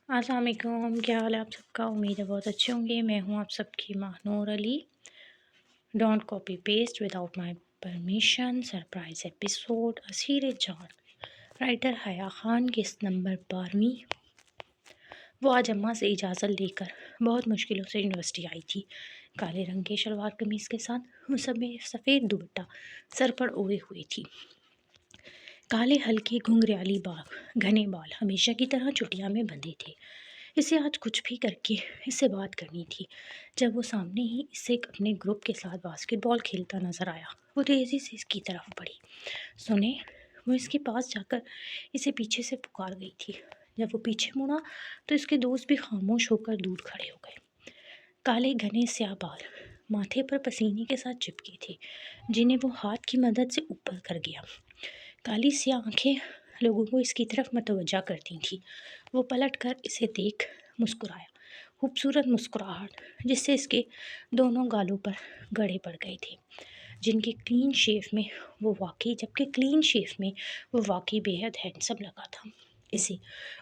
السلام علیکم، کیا حال ہے آپ سب کا؟ امید ہے بہت اچھے ہوں گے۔ میں ہوں آپ سب کی Mahnoor Ali. Don't copy paste without my permission, surprise episode Aseer Jaan. Writer حیا خان، قسط نمبر 12۔ وہ آج اماں سے اجازت لے کر بہت مشکلوں سے یونیورسٹی آئی تھی، کالے رنگ کے شلوار قمیص کے ساتھ۔ وہ سفید دوپٹہ سر پر اوڑھے ہوئی تھی، کالے ہلکے گھنگریالی گھنے بال ہمیشہ کی طرح چٹیا میں بندھے تھے۔ اسے آج کچھ بھی کر کے اس سے بات کرنی تھی۔ جب وہ سامنے ہی اسے اپنے گروپ کے ساتھ باسکٹ بال کھیلتا نظر آیا، وہ تیزی سے اس کی طرف بڑھی۔ سنیں، وہ اس کے پاس جا کر اسے پیچھے سے پکار گئی تھی۔ جب وہ پیچھے مڑا تو اس کے دوست بھی خاموش ہو کر دور کھڑے ہو گئے۔ کالے گھنے سیاہ بال ماتھے پر پسینے کے ساتھ چپکے تھے، جنہیں وہ ہاتھ کی مدد سے اوپر کر گیا۔ کالی سیاہ آنکھیں لوگوں کو اس کی طرف متوجہ کرتی تھیں۔ وہ پلٹ کر اسے دیکھ مسکرایا، خوبصورت مسکراہٹ جس سے اس کے دونوں گالوں پر گڑھے پڑ گئے تھے، جبکہ کلین شیف میں وہ واقعی بے حد ہینڈسم لگا تھا۔ اسے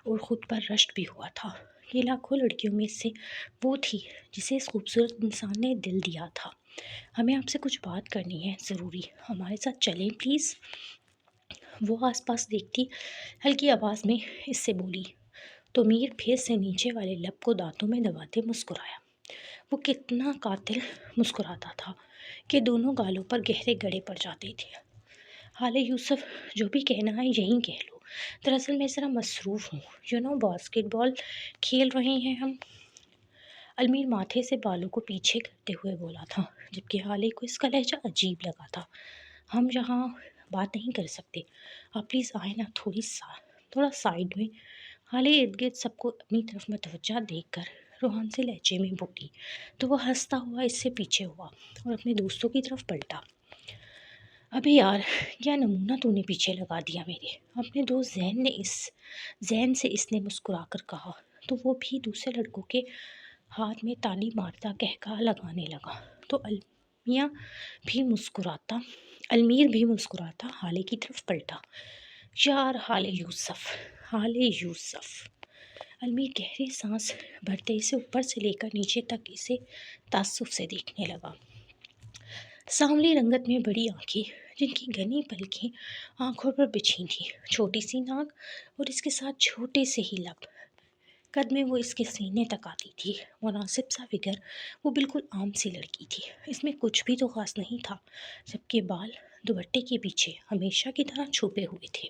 اور خود پر رشک بھی ہوا تھا کہ لاکھوں لڑکیوں میں سے وہ تھی جسے اس خوبصورت انسان نے دل دیا تھا۔ ہمیں آپ سے کچھ بات کرنی ہے، ضروری، ہمارے ساتھ چلیں پلیز؟ وہ آس پاس دیکھتی ہلکی آواز میں اس سے بولی تو میر پھیس سے نیچے والے لب کو دانتوں میں دباتے مسکرایا۔ وہ کتنا قاتل مسکراتا تھا کہ دونوں گالوں پر گہرے گڑھے پڑ جاتے تھے۔ حال یوسف، جو بھی کہنا ہے یہیں کہہ لو، دراصل میں ذرا مصروف ہوں، باسکٹ بال کھیل رہے ہیں ہم۔ المیر ماتھے سے بالوں کو پیچھے کرتے ہوئے بولا تھا، جبکہ حالے کو اس کا لہجہ عجیب لگا تھا۔ ہم یہاں بات نہیں کر سکتے، آپ پلیز آئیں نا، تھوڑا سائڈ میں۔ حالے ارد گرد سب کو اپنی طرف متوجہ دیکھ کر روحان سے لہجے میں بولی تو وہ ہنستا ہوا اس سے پیچھے ہوا اور اپنے دوستوں کی طرف پلٹا۔ ابے یار، کیا نمونہ تو نے پیچھے لگا دیا میرے، اپنے دوست زین سے اس نے مسکرا کر کہا، تو وہ بھی دوسرے لڑکوں کے ہاتھ میں تالی مارتا کہکہا لگانے لگا۔ تو المیر بھی مسکراتا حالے کی طرف پلٹا۔ یار حالے یوسف۔ المیر گہری سانس بھرتے اسے اوپر سے لے کر نیچے تک اسے تعصب سے دیکھنے لگا۔ سانولی رنگت میں بڑی آنکھیں، جن کی گھنی پلکیں آنکھوں پر بچھی تھیں، چھوٹی سی ناک اور اس کے ساتھ چھوٹے سے ہی لب، قد میں وہ اس کے سینے تک آتی تھی۔ مناسب سا فگر، وہ بالکل عام سی لڑکی تھی، اس میں کچھ بھی تو خاص نہیں تھا، جبکہ بال دوپٹے کے پیچھے ہمیشہ کی طرح چھپے ہوئے تھے۔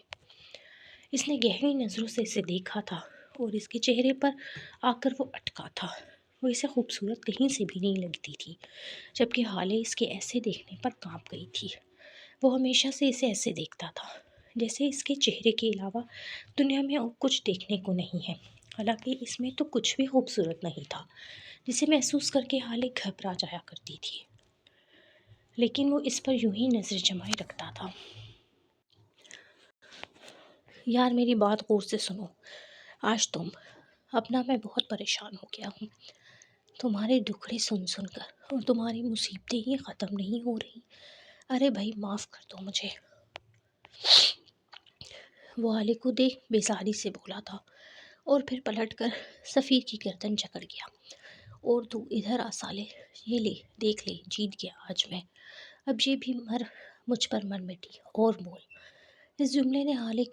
اس نے گہری نظروں سے اسے دیکھا تھا اور اس کے چہرے پر آ کر وہ اٹکا تھا۔ وہ اسے خوبصورت کہیں سے بھی نہیں لگتی تھی، جبکہ حالے اس کے ایسے دیکھنے پر کانپ گئی تھی۔ وہ ہمیشہ سے اسے ایسے دیکھتا تھا جیسے اس کے چہرے کے علاوہ دنیا میں اور کچھ دیکھنے کو نہیں ہے، حالانکہ اس میں تو کچھ بھی خوبصورت نہیں تھا، جسے محسوس کر کے حالے گھبرا جایا کرتی تھی، لیکن وہ اس پر یوں ہی نظر جمائے رکھتا تھا۔ یار میری بات غور سے سنو، آج میں بہت پریشان ہو گیا ہوں، تمہارے دکھڑے سن کر، اور تمہاری مصیبتیں ہی ختم نہیں ہو رہی۔ ارے بھائی معاف کر دو مجھے۔ وہ حالے کو دیکھ بیزاری سے بولا تھا اور پھر پلٹ کر سفیر کی گردن جکڑ گیا۔ اور تو ادھر آ سالے، یہ لے دیکھ لے، جیت گیا آج میں، اب یہ بھی مجھ پر مر مٹی اور بول۔ اس جملے نے حالے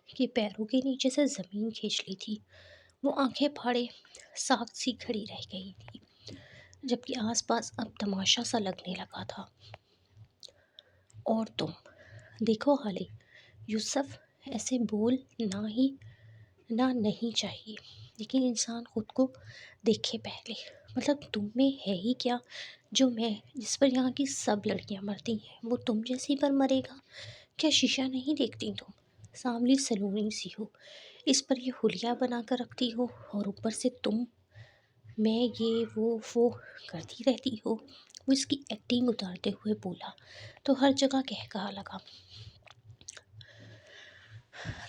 کے پیروں کے نیچے سے زمین کھینچ لی تھی۔ وہ آنکھیں پھاڑے ساکت سی کھڑی رہ گئی تھی، جبکہ آس پاس اب تماشا سا لگنے لگا تھا۔ اور تم دیکھو حالے، یوسف ایسے بولنا نہیں چاہیے، لیکن انسان خود کو دیکھے پہلے، مطلب تم میں ہے ہی کیا جو میں، جس پر یہاں کی سب لڑکیاں مرتی ہیں، وہ تم جیسی پر مرے گا؟ کیا شیشہ نہیں دیکھتی تم؟ سانولی سلونی سی ہو، اس پر یہ حلیہ بنا کر رکھتی ہو، اور اوپر سے تم میں یہ وہ کرتی رہتی ہو۔ وہ اس کی ایکٹنگ اتارتے ہوئے بولا تو ہر جگہ کہکہا لگا۔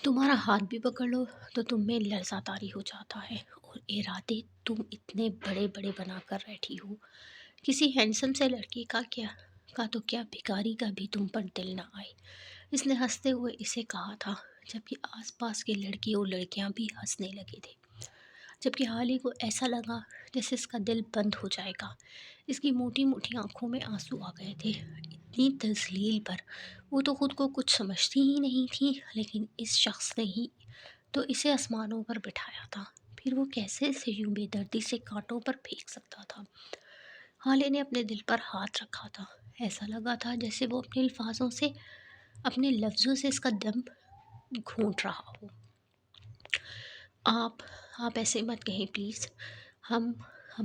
تمہارا ہاتھ بھی پکڑ لو تو تم میں لرزہ طاری ہو جاتا ہے، اور ارادے تم اتنے بڑے بڑے بنا کر بیٹھی ہو، کسی ہینڈسم سے لڑکے کا تو کیا بھکاری کا بھی تم پر دل نہ آئے۔ اس نے ہنستے ہوئے اسے کہا تھا، جبکہ آس پاس کے لڑکے اور لڑکیاں بھی ہنسنے لگے تھے۔ جبکہ حالی کو ایسا لگا جیسے اس کا دل بند ہو جائے گا۔ اس کی موٹی موٹی آنکھوں میں آنسو آ گئے تھے، اتنی تذلیل پر۔ وہ تو خود کو کچھ سمجھتی ہی نہیں تھی، لیکن اس شخص نے ہی تو اسے آسمانوں پر بٹھایا تھا، پھر وہ کیسے اسے یوں بے دردی سے کانٹوں پر پھینک سکتا تھا؟ حالے نے اپنے دل پر ہاتھ رکھا تھا، ایسا لگا تھا جیسے وہ اپنے الفاظوں سے، اپنے لفظوں سے اس کا دم گھونٹ رہا ہو۔ آپ آپ ایسے مت کہیں پلیز، ہم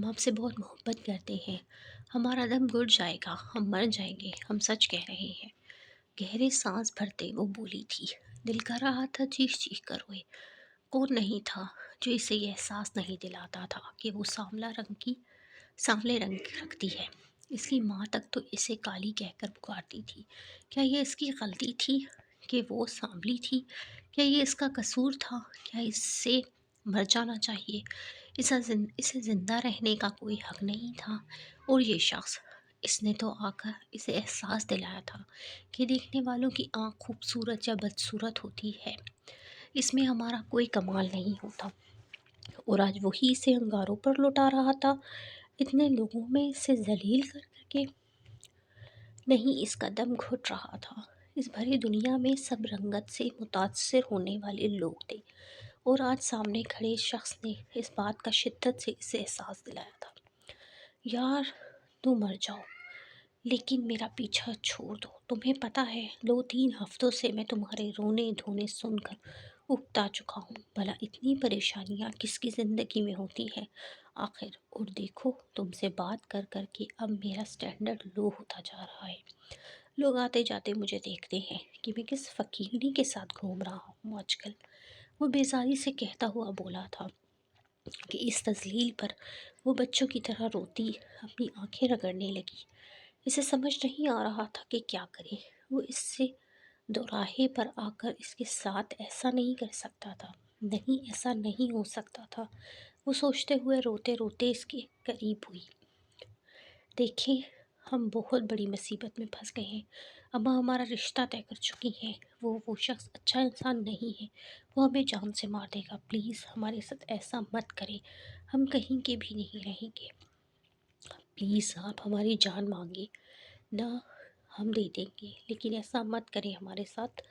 آپ سے بہت محبت کرتے ہیں، ہمارا دم گھٹ جائے گا، ہم مر جائیں گے، ہم سچ کہہ رہے ہیں۔ گہرے سانس بھرتے وہ بولی تھی، دل کر رہا تھا چیخ چیخ کر روئے۔ کون نہیں تھا جو اسے یہ احساس نہیں دلاتا تھا کہ وہ سانولے رنگ رکھتی ہے؟ اس کی ماں تک تو اسے کالی کہہ کر پکارتی تھی۔ کیا یہ اس کی غلطی تھی کہ وہ سانولی تھی؟ کیا یہ اس کا قصور تھا؟ کیا اس سے مر جانا چاہیے؟ اسے زندہ رہنے کا کوئی حق نہیں تھا؟ اور یہ شخص، اس نے تو آ کر اسے احساس دلایا تھا کہ دیکھنے والوں کی آنکھ خوبصورت یا بدصورت ہوتی ہے، اس میں ہمارا کوئی کمال نہیں ہوتا، اور آج وہی اسے انگاروں پر لوٹا رہا تھا، اتنے لوگوں میں اسے ذلیل کر کر کے۔ نہیں، اس کا دم گھٹ رہا تھا۔ اس بھری دنیا میں سب رنگت سے متاثر ہونے والے لوگ تھے، اور آج سامنے کھڑے اس شخص نے اس بات کا شدت سے اسے احساس دلایا تھا۔ یار، تم مر جاؤ لیکن میرا پیچھا چھوڑ دو۔ تمہیں پتہ ہے 2-3 ہفتوں سے میں تمہارے رونے دھونے سن کر اکتا چکا ہوں۔ بھلا اتنی پریشانیاں کس کی زندگی میں ہوتی ہیں آخر؟ اور دیکھو، تم سے بات کر کر کے اب میرا سٹینڈرڈ لو ہوتا جا رہا ہے۔ لوگ آتے جاتے مجھے دیکھتے ہیں کہ میں کس فقیرنی کے ساتھ گھوم رہا ہوں آج کل۔ وہ بیزاری سے کہتا ہوا بولا تھا کہ اس تذلیل پر وہ بچوں کی طرح روتی اپنی آنکھیں رگڑنے لگی۔ اسے سمجھ نہیں آ رہا تھا کہ کیا کرے۔ وہ اس سے دوراہے پر آ کر اس کے ساتھ ایسا نہیں کر سکتا تھا، نہیں، ایسا نہیں ہو سکتا تھا۔ وہ سوچتے ہوئے روتے روتے اس کے قریب ہوئی۔ دیکھیں، ہم بہت بڑی مصیبت میں پھنس گئے ہیں، اماں ہمارا رشتہ طے کر چکی ہیں۔ وہ شخص اچھا انسان نہیں ہے، وہ ہمیں جان سے مار دے گا۔ پلیز ہمارے ساتھ ایسا مت کریں، ہم کہیں کے بھی نہیں رہیں گے۔ پلیز آپ ہماری جان مانگے نہ، ہم دے دیں گے، لیکن ایسا مت کریں ہمارے ساتھ۔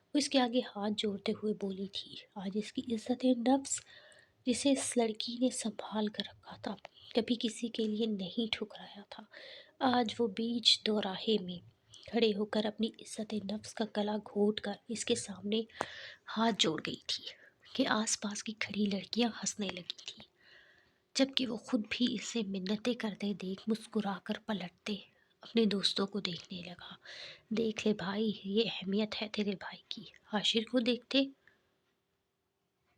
وہ اس کے آگے ہاتھ جوڑتے ہوئے بولی تھی۔ آج اس کی عزت نفس، جسے اس لڑکی نے سنبھال کر رکھا تھا، کبھی کسی کے لیے نہیں ٹھکرایا تھا، آج وہ بیچ دوراہے میں کھڑے ہو کر اپنی عزت نفس کا گلا گھونٹ کر اس کے سامنے ہاتھ جوڑ گئی تھی کہ آس پاس کی کھڑی لڑکیاں ہنسنے لگی تھیں، جبکہ وہ خود بھی اسے منتیں کرتے دیکھ مسکرا کر پلٹتے اپنے دوستوں کو دیکھنے لگا۔ دیکھ لے بھائی، یہ اہمیت ہے تیرے بھائی کی، عاشر کو دیکھتے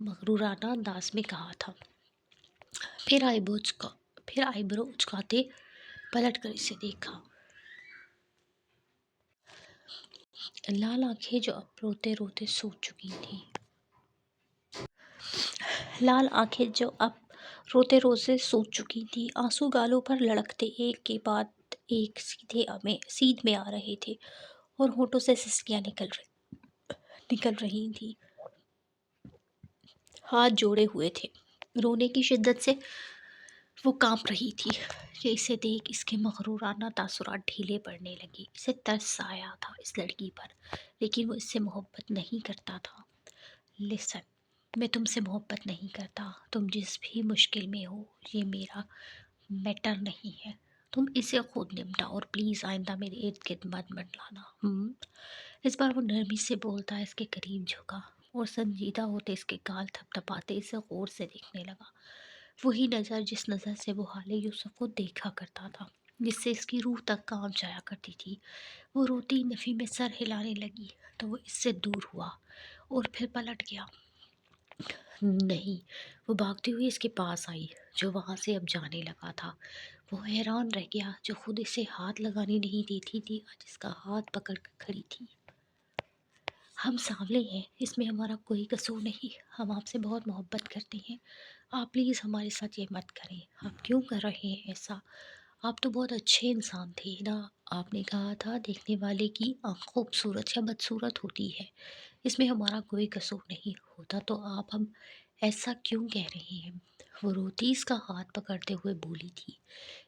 مغرورانہ انداز میں کہا تھا۔ پھر آئی برو اچکاتے پلٹ کر اسے دیکھا۔ لال آنکھیں جو اب روتے روتے سوکھ چکی تھیں، آنسو گالوں پر لڑکتے ایک کے بعد ایک سیدھ میں آ رہے تھے، اور ہونٹوں سے سسکیاں نکل رہی تھیں، ہاتھ جوڑے ہوئے تھے۔ رونے کی شدت سے وہ کانپ رہی تھی کہ اسے دیکھ اس کے مغرورانہ تاثرات ڈھیلے پڑنے لگے۔ اسے ترس آیا تھا اس لڑکی پر، لیکن وہ اس سے محبت نہیں کرتا تھا۔ لسن، میں تم سے محبت نہیں کرتا، تم جس بھی مشکل میں ہو، یہ میرا میٹر نہیں ہے، تم اسے خود نمٹاؤ، اور پلیز آئندہ میرے ارد گرد مت منڈلانا۔ اس بار وہ نرمی سے بولتا اس کے قریب جھکا، اور سنجیدہ ہوتے اس کے گال تھپ تھپاتے اسے غور سے دیکھنے لگا۔ وہی نظر جس نظر سے وہ حالے یوسف کو دیکھا کرتا تھا، جس سے اس کی روح تک کانپ جایا کرتی تھی۔ وہ روتی نفی میں سر ہلانے لگی تو وہ اس سے دور ہوا اور پھر پلٹ گیا۔ نہیں، وہ بھاگتی ہوئی اس کے پاس آئی جو وہاں سے اب جانے لگا تھا۔ وہ حیران رہ گیا، جو خود اسے ہاتھ لگانے نہیں دیتی تھی آج اس کا ہاتھ پکڑ کر کھڑی تھی۔ ہم سانولے ہیں، اس میں ہمارا کوئی قصور نہیں، ہم آپ سے بہت محبت کرتے ہیں، آپ پلیز ہمارے ساتھ یہ مت کریں۔ آپ کیوں کر رہے ہیں ایسا؟ آپ تو بہت اچھے انسان تھے نا، آپ نے کہا تھا دیکھنے والے کی آنکھ خوبصورت یا بدصورت ہوتی ہے، اس میں ہمارا کوئی قصور نہیں ہوتا، تو آپ ہم ایسا کیوں کہہ رہے ہیں؟ وہ روتی اس کا ہاتھ پکڑتے ہوئے بولی تھی۔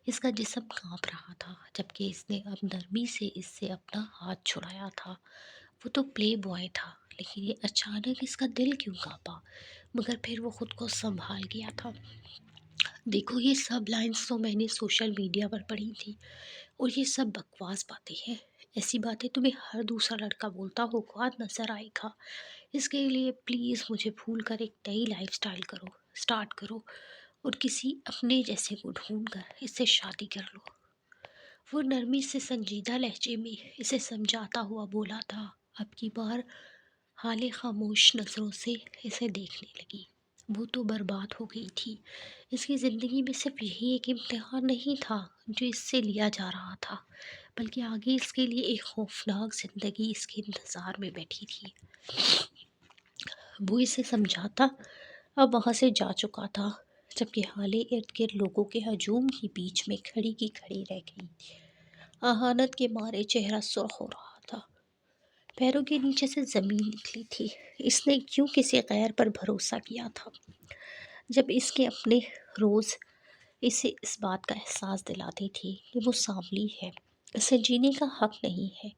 اس کا جسم کانپ رہا تھا، جبکہ اس نے اب نرمی سے اس سے اپنا ہاتھ چھڑایا تھا۔ وہ تو پلے بوائے تھا، لیکن یہ اچانک اس کا دل کیوں کانپا؟ مگر پھر وہ خود کو سنبھال گیا تھا۔ دیکھو، یہ سب لائنز تو میں نے سوشل میڈیا پر پڑھی تھی، اور یہ سب بکواس باتیں ہیں۔ ایسی باتیں تمہیں ہر دوسرا لڑکا بولتا ہوگا نظر آئے گا۔ اس کے لیے پلیز مجھے بھول کر ایک نئی لائف سٹائل سٹارٹ کرو، اور کسی اپنے جیسے کو ڈھونڈ کر اس سے شادی کر لو۔ وہ نرمی سے سنجیدہ لہجے میں اسے سمجھاتا ہوا بولا تھا۔ اب کی بار حالے خاموش نظروں سے اسے دیکھنے لگی۔ وہ تو برباد ہو گئی تھی۔ اس کی زندگی میں صرف یہی ایک امتحان نہیں تھا جو اس سے لیا جا رہا تھا، بلکہ آگے اس کے لیے ایک خوفناک زندگی اس کے انتظار میں بیٹھی تھی۔ وہ اسے سمجھاتا اب وہاں سے جا چکا تھا، جبکہ حالے ارد گرد لوگوں کے ہجوم کے بیچ میں کھڑی کی کھڑی رہ گئی تھی۔ اہانت کے مارے چہرہ سرخ ہو رہا تھا، پیروں کے نیچے سے زمین نکلی تھی۔ اس نے کیوں کسی غیر پر بھروسہ کیا تھا، جب اس کے اپنے روز اسے اس بات کا احساس دلاتی تھی کہ وہ سانولی ہے، اسے جینے کا حق نہیں ہے،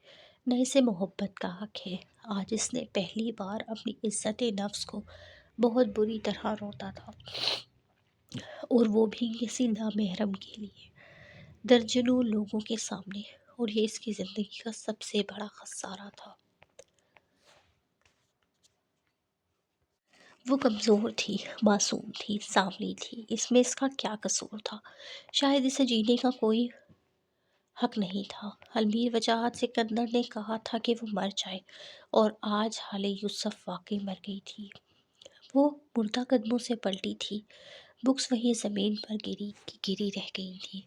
نہ اسے محبت کا حق ہے۔ آج اس نے پہلی بار اپنی عزت نفس کو بہت بری طرح روتا تھا، اور وہ بھی کسی نامحرم کے لیے، درجنوں لوگوں کے سامنے، اور یہ اس کی زندگی کا سب سے بڑا خسارہ تھا۔ وہ کمزور تھی، معصوم تھی، سانولی تھی، اس میں اس کا کیا قصور تھا؟ شاید اسے جینے کا کوئی حق نہیں تھا۔ المیر وجاہت سے کندر نے کہا تھا کہ وہ مر جائے، اور آج حالے یوسف واقعی مر گئی تھی۔ وہ مردہ قدموں سے پلٹی تھی، بکس وہیں زمین پر گری کی گری رہ گئی تھی۔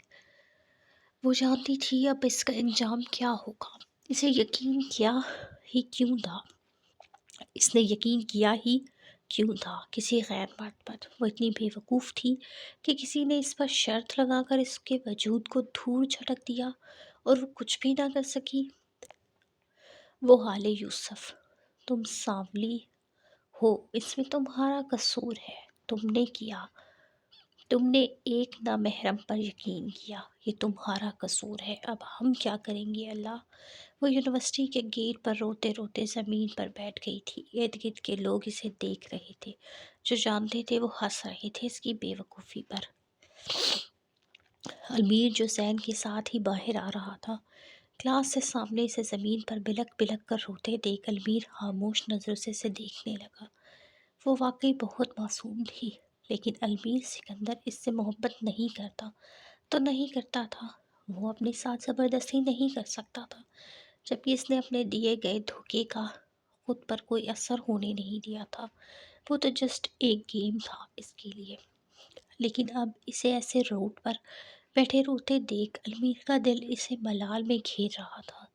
وہ جانتی تھی اب اس کا انجام کیا ہوگا۔ اسے یقین کیا ہی کیوں تھا، اس نے یقین کیا ہی کیوں تھا کسی غیر مرد پر؟ وہ اتنی بے وقوف تھی کہ کسی نے اس پر شرط لگا کر اس کے وجود کو دھور جھٹک دیا، اور وہ کچھ بھی نہ کر سکی۔ وہ حالے یوسف، تم سانولی ہو، اس میں تمہارا قصور ہے، تم نے کیا، تم نے ایک نامحرم پر یقین کیا، یہ تمہارا قصور ہے۔ اب ہم کیا کریں گے اللہ؟ وہ یونیورسٹی کے گیٹ پر روتے روتے زمین پر بیٹھ گئی تھی۔ ارد گرد کے لوگ اسے دیکھ رہے تھے، جو جانتے تھے وہ ہنس رہے تھے اس کی بے وقوفی پر۔ المیر جو زین کے ساتھ ہی باہر آ رہا تھا، کلاس سے سامنے سے زمین پر بلک بلک کر روتے دیکھ المیر خاموش نظروں سے اسے دیکھنے لگا۔ وہ واقعی بہت معصوم تھی، لیکن المیر سکندر اس سے محبت نہیں کرتا تو نہیں کرتا تھا، وہ اپنے ساتھ زبردستی نہیں کر سکتا تھا، جبکہ اس نے اپنے دیے گئے دھوکے کا خود پر کوئی اثر ہونے نہیں دیا تھا۔ وہ تو جسٹ ایک گیم تھا اس کے لیے۔ لیکن اب اسے ایسے روڈ پر بیٹھے روتے دیکھ المیر کا دل اسے ملال میں گھیر رہا تھا۔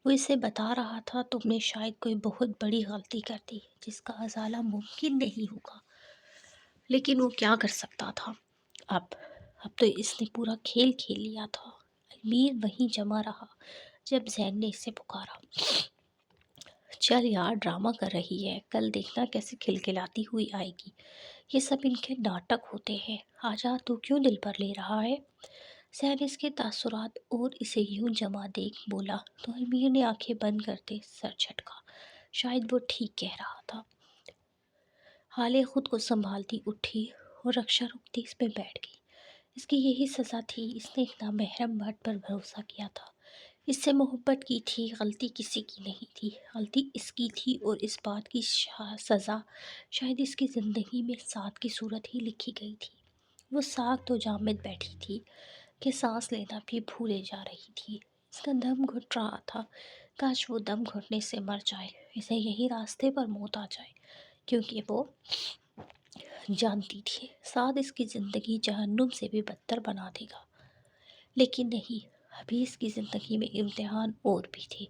وہ اسے بتا رہا تھا تم نے شاید کوئی بہت بڑی غلطی کر دی جس کا ازالہ ممکن نہیں ہوگا، لیکن وہ کیا کر سکتا تھا؟ اب تو اس نے پورا کھیل کھیل لیا تھا۔ المیر وہیں جمع رہا جب زین نے اسے پکارا، چل یار، ڈرامہ کر رہی ہے، کل دیکھنا کیسے کھلکھلاتی ہوئی آئے گی۔ یہ سب ان کے ناٹک ہوتے ہیں، آجا، تو کیوں دل پر لے رہا ہے؟ زین اس کے تاثرات اور اسے یوں جمع دیکھ بولا تو المیر نے آنکھیں بند کرتے سر جھٹکا۔ شاید وہ ٹھیک کہہ رہا تھا۔ حالے خود کو سنبھالتی اٹھی اور رکشا رکتی اس پہ بیٹھ گئی۔ اس کی یہی سزا تھی، اس نے ایک نامحرم مرد پر بھروسہ کیا تھا، اس سے محبت کی تھی۔ غلطی کسی کی نہیں تھی، غلطی اس کی تھی، اور اس بات کی سزا شاید اس کی زندگی میں سات کی صورت ہی لکھی گئی تھی۔ وہ ساکت تو جامد بیٹھی تھی کہ سانس لینا بھی بھولے جا رہی تھی۔ اس کا دم گھٹ رہا تھا، کاش وہ دم گھٹنے سے مر جائے، اسے یہی راستے پر موت آ جائے، کیونکہ وہ جانتی تھی ساتھ اس کی زندگی جہنم سے بھی بدتر بنا دے گا۔ لیکن نہیں، ابھی اس کی زندگی میں امتحان اور بھی تھے۔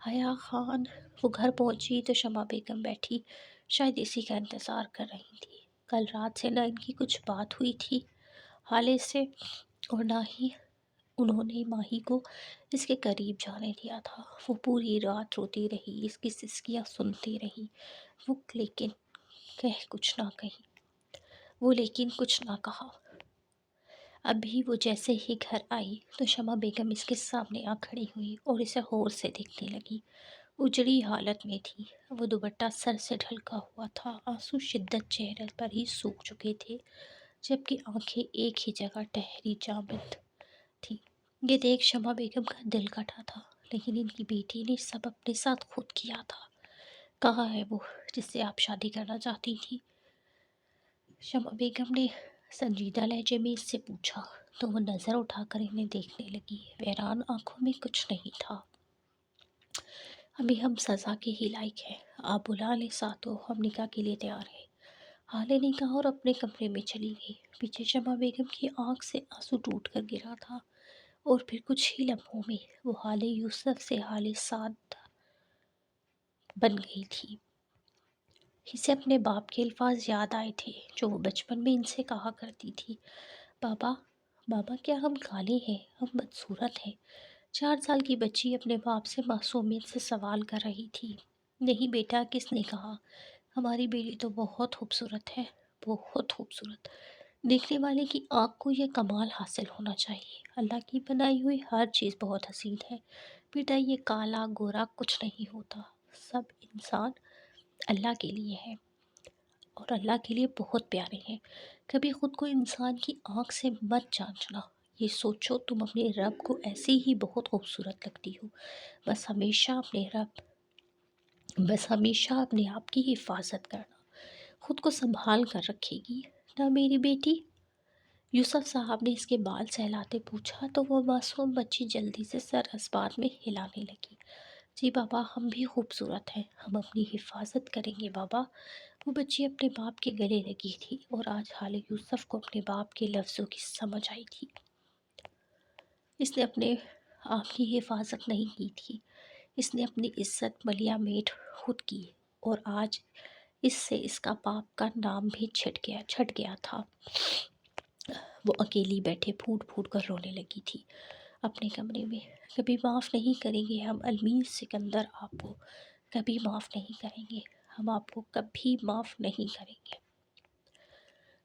حیا خان، وہ گھر پہنچی تو شمع بیگم بیٹھی شاید اسی کا انتظار کر رہی تھی۔ کل رات سے نہ ان کی کچھ بات ہوئی تھی حالے سے، اور نہ ہی انہوں نے ماہی کو اس کے قریب جانے دیا تھا۔ وہ پوری رات روتی رہی، اس کی سسکیاں سنتی رہی، وہ لیکن کچھ نہ کہی۔ وہ لیکن کچھ نہ کہا۔ ابھی وہ جیسے ہی گھر آئی تو شمع بیگم اس کے سامنے آ کھڑی ہوئی اور اسے غور سے دیکھنے لگی۔ اجڑی حالت میں تھی، وہ دوپٹہ سر سے ڈھلکا ہوا تھا، آنسو شدت چہرے پر ہی سوکھ چکے تھے، جبکہ آنکھیں ایک ہی جگہ ٹھہری جا بند تھی۔ یہ دیکھ شمع بیگم کا دل کٹا تھا، لیکن ان کی بیٹی نے سب اپنے ساتھ خود کیا تھا۔ کہاں ہے وہ جس سے آپ شادی کرنا چاہتی تھی؟ شمع بیگم نے سنجیدہ لہجے میں اس سے پوچھا تو وہ نظر اٹھا کر انہیں دیکھنے لگی۔ ویران آنکھوں میں کچھ نہیں تھا۔ ابھی ہم سزا کے ہی لائق ہیں، آپ بلا لیں ساتھوں، ہم نکاح کے لیے تیار ہیں۔ حالے نے کہا اور اپنے کمرے میں چلی گئی۔ پیچھے شمع بیگم کی آنکھ سے آنسو ٹوٹ کر گرا تھا اور پھر کچھ ہی لمحوں میں وہ حالے یوسف سے حالے سعد بن گئی تھی۔ اسے اپنے باپ کے الفاظ یاد آئے تھے جو وہ بچپن میں ان سے کہا کرتی تھی، بابا بابا کیا ہم کالے ہیں، ہم بدصورت ہیں؟ 4 سال کی بچی اپنے باپ سے معصومیت سے سوال کر رہی تھی۔ نہیں بیٹا، کس نے کہا؟ ہماری بیٹی تو بہت خوبصورت ہے، بہت خوبصورت۔ دیکھنے والے کی آنکھ کو یہ کمال حاصل ہونا چاہیے۔ اللہ کی بنائی ہوئی ہر چیز بہت حسین ہے بیٹا، یہ کالا گورا کچھ نہیں ہوتا، سب انسان اللہ کے لیے ہے اور اللہ کے لیے بہت پیارے ہیں۔ کبھی خود کو انسان کی آنکھ سے مت جانچنا، یہ سوچو تم اپنے رب کو ایسے ہی بہت خوبصورت لگتی ہو۔ بس ہمیشہ اپنے آپ کی حفاظت کرنا، خود کو سنبھال کر رکھے گی نا میری بیٹی؟ یوسف صاحب نے اس کے بال سہلاتے پوچھا تو وہ معصوم بچی جلدی سے سر اس بات میں ہلانے لگی۔ جی بابا، ہم بھی خوبصورت ہیں، ہم اپنی حفاظت کریں گے بابا۔ وہ بچی اپنے باپ کے گلے لگی تھی اور آج حال یوسف کو اپنے باپ کے لفظوں کی سمجھ آئی تھی۔ اس نے اپنے آپ کی حفاظت نہیں کی تھی، اس نے اپنی عزت ملیا میٹ خود کی، اور آج اس سے اس کا باپ کا نام بھی چھٹ گیا تھا۔ وہ اکیلی بیٹھے پھوٹ پھوٹ کر رونے لگی تھی اپنے کمرے میں۔ کبھی معاف نہیں کریں گے ہم امیر سکندر آپ کو، کبھی معاف نہیں کریں گے ہم آپ کو، کبھی معاف نہیں کریں گے۔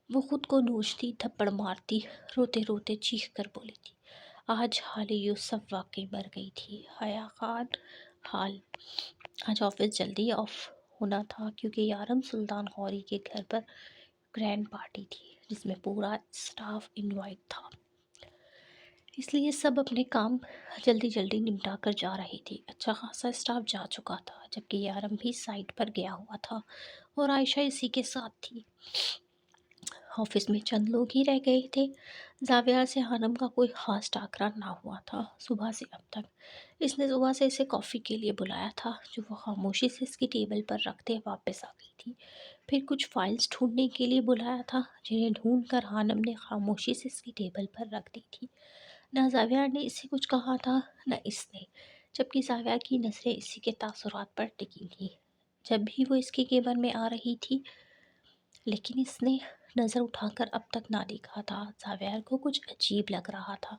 وہ خود کو نوچتی، تھپڑ مارتی، روتے روتے چیخ کر بولی تھی، آج حال یوسف واقعی مر گئی تھی۔ حیا خان حال آج آفس جلدی آف ہونا تھا کیونکہ یارم سلطان غوری کے گھر پر گرینڈ پارٹی تھی جس میں پورا اسٹاف انوائٹ تھا، اس لیے سب اپنے کام جلدی جلدی نمٹا کر جا رہے تھے۔ اچھا خاصا اسٹاف جا چکا تھا جبکہ یارم بھی سائٹ پر گیا ہوا تھا اور عائشہ اسی کے ساتھ تھی۔ آفس میں چند لوگ ہی رہ گئے تھے۔ زاویہ سے ہانم کا کوئی خاص ٹاکرا نہ ہوا تھا صبح سے اب تک۔ اس نے صبح سے اسے کافی کے لیے بلایا تھا جو وہ خاموشی سے اس کی ٹیبل پر رکھتے واپس آ گئی تھی، پھر کچھ فائلز ڈھونڈنے کے لیے بلایا تھا جنہیں ڈھونڈ کر ہانم نے خاموشی سے اس کی ٹیبل پر رکھ دی تھی۔ نہ زاویہ نے اسے کچھ کہا تھا نہ اس نے، جبکہ زاویہ کی نظریں اسی کے تاثرات پر ٹکی تھیں جب بھی وہ اس کے کیبن میں آ رہی تھی، لیکن اس نے نظر اٹھا کر اب تک نہ دیکھا تھا۔ زاویہ کو کچھ عجیب لگ رہا تھا،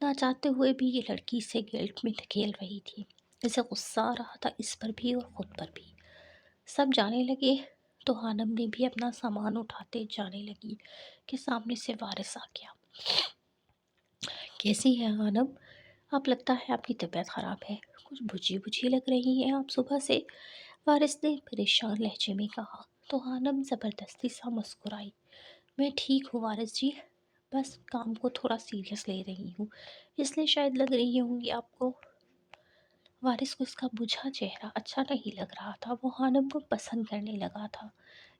نہ چاہتے ہوئے بھی یہ لڑکی اسے گلٹ میں دھکیل رہی تھی۔ اسے غصہ آ رہا تھا اس پر بھی اور خود پر بھی۔ سب جانے لگے تو ہانم نے بھی اپنا سامان اٹھاتے جانے لگی کہ سامنے سے وارث آ گیا۔ کیسی ہے ہانم؟ آپ لگتا ہے آپ کی طبیعت خراب ہے، کچھ بجھی بجھی لگ رہی ہیں آپ صبح سے، وارث نے پریشان لہجے میں کہا تو ہانم زبردستی سا مسکرائی۔ میں ٹھیک ہوں وارث جی، بس کام کو تھوڑا سیریس لے رہی ہوں، اس لیے شاید لگ رہی ہوں گی آپ کو۔ وارث کو اس کا بجھا چہرہ اچھا نہیں لگ رہا تھا، وہ ہانم کو پسند کرنے لگا تھا۔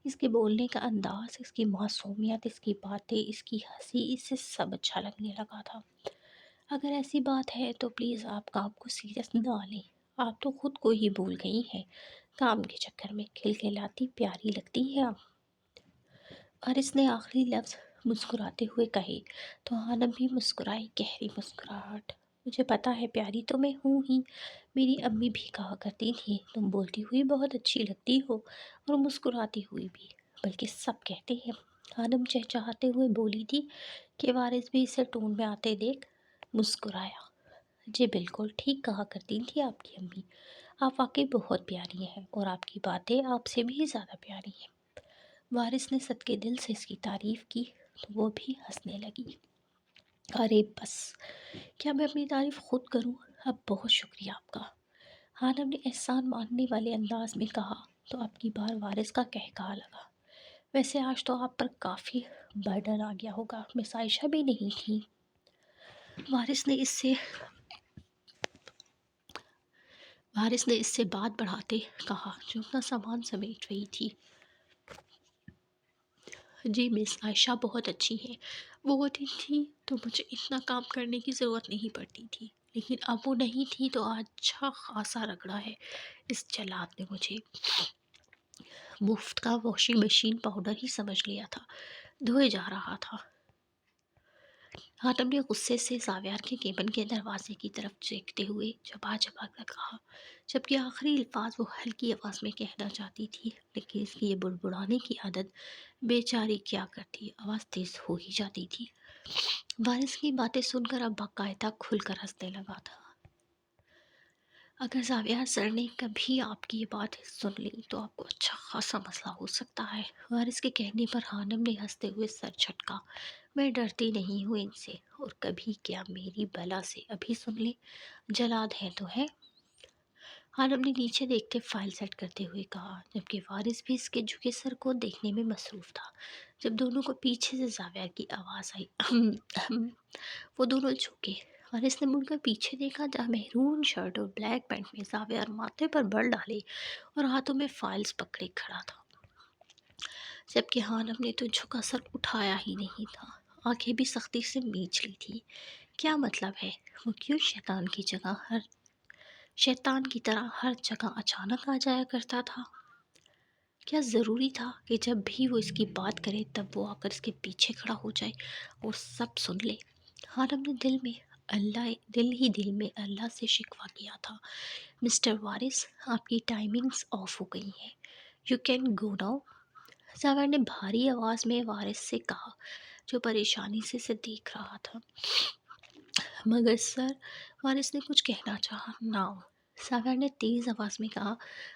اس کے بولنے کا انداز، اس کی معصومیت، اس کی باتیں، اس کی ہنسی، اسے سب اچھا لگنے لگا تھا۔ اگر ایسی بات ہے تو پلیز آپ کام کو سیریس نہ لیں، آپ تو خود کو ہی بھول گئی ہیں، کام کے چکر میں کھلکھلاتی پیاری لگتی ہیں آپ۔ وارث نے آخری لفظ مسکراتے ہوئے کہے تو ہانم بھی مسکرائی گہری مسکراہٹ۔ مجھے پتا ہے پیاری تو میں ہوں ہی، میری امی بھی کہا کرتی تھی تم بولتی ہوئی بہت اچھی لگتی ہو اور مسکراتی ہوئی بھی، بلکہ سب کہتے ہیں۔ ہانم چہچہاتے ہوئے بولی تھی کہ وارث بھی اسے ٹون میں آتے دیکھ مسکرایا۔ جی بالکل ٹھیک کہا کرتی تھی آپ کی امی، آپ واقعی بہت پیاری ہیں اور آپ کی باتیں آپ سے بھی زیادہ پیاری ہیں۔ وارث نے صدقے دل سے اس کی تعریف کی تو وہ بھی ہنسنے لگی۔ ارے بس، کیا میں اپنی تعریف خود کروں؟ اب بہت شکریہ آپ کا، خانم نے احسان ماننے والے انداز میں کہا تو اب کی بار وارث کا قہقہا لگا۔ ویسے آج تو آپ پر کافی برڈن آ گیا ہوگا، مس عائشہ بھی نہیں تھی؟ وارث نے اس سے بات بڑھاتے کہا جو اپنا سامان سمیٹ رہی تھی۔ جی مس عائشہ بہت اچھی ہیں، وہ ہوتی تھی تو مجھے اتنا کام کرنے کی ضرورت نہیں پڑتی تھی، لیکن اب وہ نہیں تھی تو اچھا خاصا رگڑا ہے۔ اس جلاد نے مجھے مفت کا واشنگ مشین پاؤڈر ہی سمجھ لیا تھا، دھوئے جا رہا تھا۔ حاتم نے غصے سے زاویار کے کیبن کے دروازے کی طرف دیکھتے ہوئے چبا چبا کر کہا، جبکہ آخری الفاظ وہ ہلکی آواز میں کہنا چاہتی تھی، لیکن اس کی یہ بڑبڑانے کی عادت بیچاری کیا کرتی، آواز تیز ہو ہی جاتی تھی۔ وارث کی باتیں سن کر اب باقاعدہ کھل کر ہنسنے لگا تھا۔ اگر زاویار سر نے کبھی آپ کی یہ بات سن لی تو آپ کو اچھا خاصا مسئلہ ہو سکتا ہے۔ وارث کے کہنے پر خانم نے ہنستے ہوئے سر جھٹکا۔ میں ڈرتی نہیں ہوں ان سے، اور کبھی کیا میری بلا سے ابھی سن لے، جلاد ہے تو ہے۔ خانم نے نیچے دیکھتے فائل سیٹ کرتے ہوئے کہا، جبکہ وارث بھی اس کے جھکے سر کو دیکھنے میں مصروف تھا۔ جب دونوں کو پیچھے سے زاویار کی آواز آئی وہ دونوں جھکے۔ وارث نے مڑ کر پیچھے دیکھا جہاں میرون شرٹ اور بلیک پینٹ میں زاویار ماتھے پر بر ڈالے اور ہاتھوں میں فائلز پکڑے کھڑا تھا، جبکہ خانم نے تو جھکا سر اٹھایا ہی نہیں تھا، آنکھیں بھی سختی سے میچ لی تھی۔ کیا مطلب ہے؟ وہ کیوں شیطان کی طرح ہر جگہ اچانک آ جایا کرتا تھا؟ کیا ضروری تھا کہ جب بھی وہ اس کی بات کرے تب وہ آ کر اس کے پیچھے کھڑا ہو جائے اور سب سن لے؟ خانم نے دل میں اللہ سے شکوہ کیا تھا، مسٹر وارث آپ کی ٹائمنگز آف ہو گئی ہیں، یو کین گو ناؤ۔ زاویار نے بھاری آواز میں وارث سے کہا جو پریشانی سے اسے دیکھ رہا تھا۔ مگر سر، وارث نے کچھ کہنا چاہا۔ ناؤ، زاویار نے تیز آواز میں کہا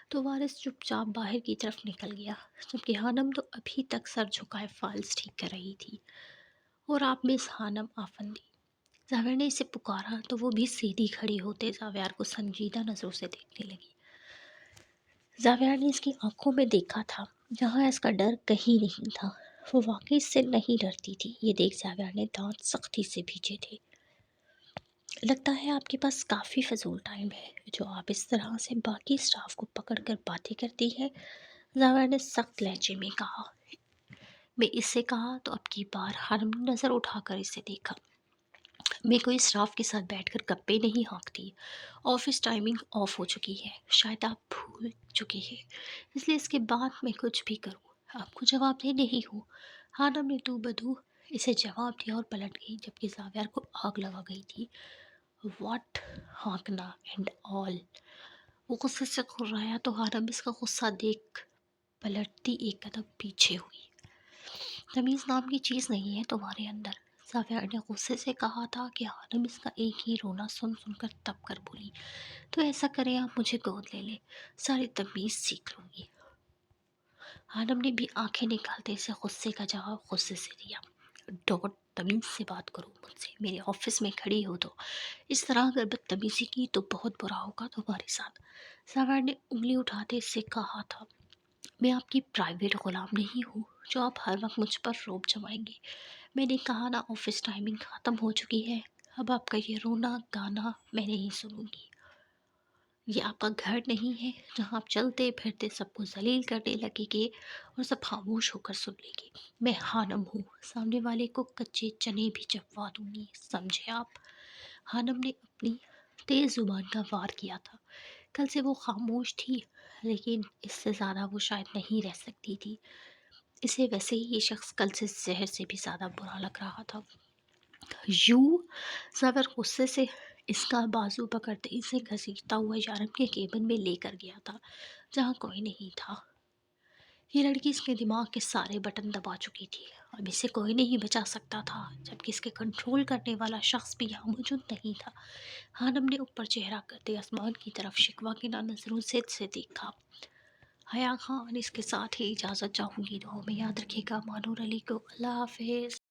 تو وارث چپ چاپ باہر کی طرف نکل گیا، جبکہ خانم تو ابھی تک سر جھکائے فائلز ٹھیک کر رہی تھی۔ اور آپ مس خانم آفندی، زاویار نے اسے پکارا تو وہ بھی سیدھی کھڑی ہوتے زاویار کو سنجیدہ نظروں سے دیکھنے لگی۔ زاویار نے اس کی آنکھوں میں دیکھا تھا جہاں اس کا ڈر کہیں نہیں تھا، وہ واقعی اس سے نہیں ڈرتی تھی۔ یہ دیکھ زاویار نے دانت سختی سے بھینچے تھے۔ لگتا ہے آپ کے پاس کافی فضول ٹائم ہے جو آپ اس طرح سے باقی اسٹاف کو پکڑ کر باتیں کرتی ہے، زاویار نے سخت لہجے میں کہا۔ میں اس سے کہا تو اب کی بار خانم نے نظر اٹھا کر اسے دیکھا۔ میں کوئی اسٹاف کے ساتھ بیٹھ کر گپے نہیں ہانکتی، آفس ٹائمنگ آف ہو چکی ہے، شاید آپ بھول چکے ہیں، اس لیے اس کے بعد میں کچھ بھی کروں آپ کو جواب دہ نہیں ہوں۔ خانم نے تو بدو اسے جواب دیا اور پلٹ گئی، جبکہ زاویار کو آگ لگا گئی تھی۔ واٹ ہانکنا اینڈ آل، وہ غصے سے کھررایا تو خانم اس کا غصہ دیکھ پلٹتی ایک قدم پیچھے ہوئی۔ تمیز نام کی چیز نہیں ہے تمہارے اندر، زاویار نے غصے سے کہا تھا کہ خانم اس کا ایک ہی رونا سن سن کر تپ کر بولی، تو ایسا کریں آپ مجھے گود لے لیں، ساری تمیز سیکھ لوں گی۔ خانم نے بھی آنکھیں نکالتے اسے غصے کا جواب غصے سے دیا۔ ڈاٹ، تمیز سے بات کرو مجھ سے، میرے آفس میں کھڑی ہو تو اس طرح اگر بدتمیزی کی تو بہت برا ہوگا تمہارے ساتھ۔ زاویار نے انگلی اٹھاتے اس سے کہا تھا، میں آپ کی پرائیویٹ غلام نہیں ہوں جو آپ ہر وقت مجھ پر روب جمائیں گے۔ میں نے کہا نا آفس ٹائمنگ ختم ہو چکی ہے، اب آپ کا یہ رونا گانا میں نہیں سنوں گی۔ یہ آپ کا گھر نہیں ہے جہاں آپ چلتے پھرتے سب کو ذلیل کرنے لگے گے اور سب خاموش ہو کر سن لیں گے۔ میں خانم ہوں، سامنے والے کو کچے چنے بھی چبوا دوں گی، سمجھے آپ؟ خانم نے اپنی تیز زبان کا وار کیا تھا۔ کل سے وہ خاموش تھی، لیکن اس سے زیادہ وہ شاید نہیں رہ سکتی تھی۔ اسے ویسے ہی یہ شخص کل سے زہر سے بھی زیادہ برا لگ رہا تھا۔ زاویار غصے سے اس کا بازو پکڑتے اسے گھسیٹتا ہوا یارم کے کیبن میں لے کر گیا تھا جہاں کوئی نہیں تھا۔ یہ لڑکی اس کے دماغ کے سارے بٹن دبا چکی تھی، اب اسے کوئی نہیں بچا سکتا تھا، جبکہ اس کے کنٹرول کرنے والا شخص بھی یہاں موجود نہیں تھا۔ خانم نے اوپر چہرہ کرتے آسمان کی طرف شکوہ کی نظروں سے دیکھا۔ حیا خان اس کے ساتھ ہی اجازت چاہوں گی، دعاؤں میں یاد رکھیے گا مانور علی کو۔ اللہ حافظ۔